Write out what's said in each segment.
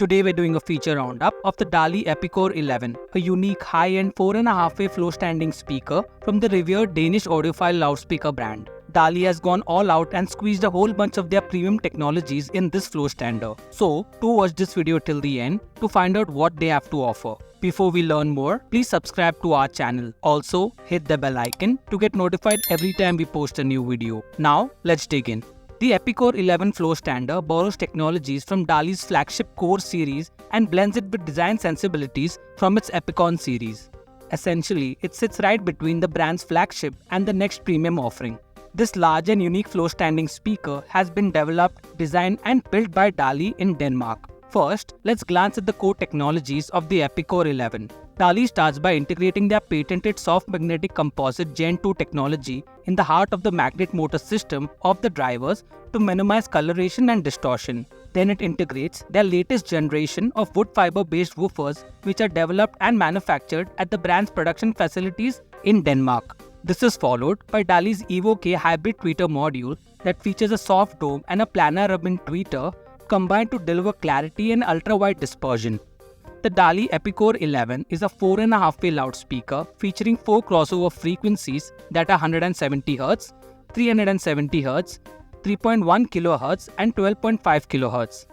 Today we're doing a feature roundup of the DALI Epicore 11, a unique high-end 4.5-way floor standing speaker from the revered Danish audiophile loudspeaker brand. DALI has gone all out and squeezed a whole bunch of their premium technologies in this floor stander. So, do watch this video till the end to find out what they have to offer. Before we learn more, please subscribe to our channel. Also, hit the bell icon to get notified every time we post a new video. Now, let's dig in. The Epicore 11 floor stander borrows technologies from DALI's flagship Core series and blends it with design sensibilities from its Epicon series. Essentially, it sits right between the brand's flagship and the next premium offering. This large and unique floor standing speaker has been developed, designed and built by DALI in Denmark. First, let's glance at the core technologies of the Epicore 11. DALI starts by integrating their patented soft magnetic composite Gen 2 technology in the heart of the magnet motor system of the drivers to minimize coloration and distortion. Then it integrates their latest generation of wood fiber based woofers which are developed and manufactured at the brand's production facilities in Denmark. This is followed by DALI's Evo K hybrid tweeter module that features a soft dome and a planar ribbon tweeter combined to deliver clarity and ultra-wide dispersion. The DALI Epicore 11 is a 4.5-way loudspeaker featuring 4 crossover frequencies that are 170 Hz, 370 Hz, 3.1 kHz and 12.5 kHz.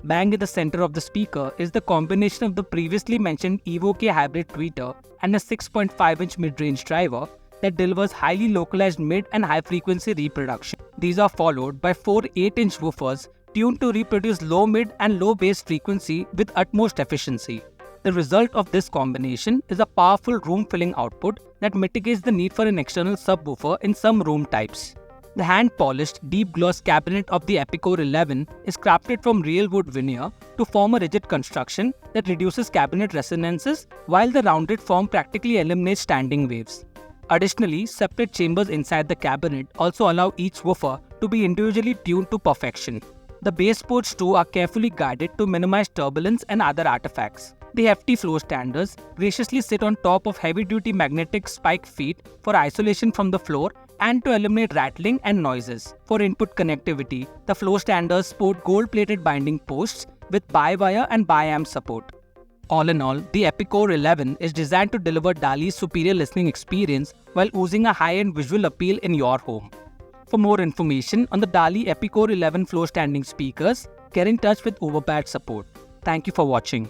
Bang in the center of the speaker is the combination of the previously mentioned Evo K hybrid tweeter and a 6.5-inch mid-range driver that delivers highly localized mid and high frequency reproduction. These are followed by 4 8-inch woofers tuned to reproduce low mid and low bass frequency with utmost efficiency. The result of this combination is a powerful room-filling output that mitigates the need for an external subwoofer in some room types. The hand-polished, deep gloss cabinet of the Epicore 11 is crafted from real wood veneer to form a rigid construction that reduces cabinet resonances, while the rounded form practically eliminates standing waves. Additionally, separate chambers inside the cabinet also allow each woofer to be individually tuned to perfection. The bass ports too are carefully guided to minimize turbulence and other artifacts. The hefty floor standers graciously sit on top of heavy-duty magnetic spike feet for isolation from the floor and to eliminate rattling and noises. For input connectivity, the floor standers sport gold-plated binding posts with bi-wire and bi-amp support. All in all, the Epicore 11 is designed to deliver DALI's superior listening experience while oozing a high-end visual appeal in your home. For more information on the DALI Epicore 11 floor standing speakers, get in touch with Overpad support. Thank you for watching.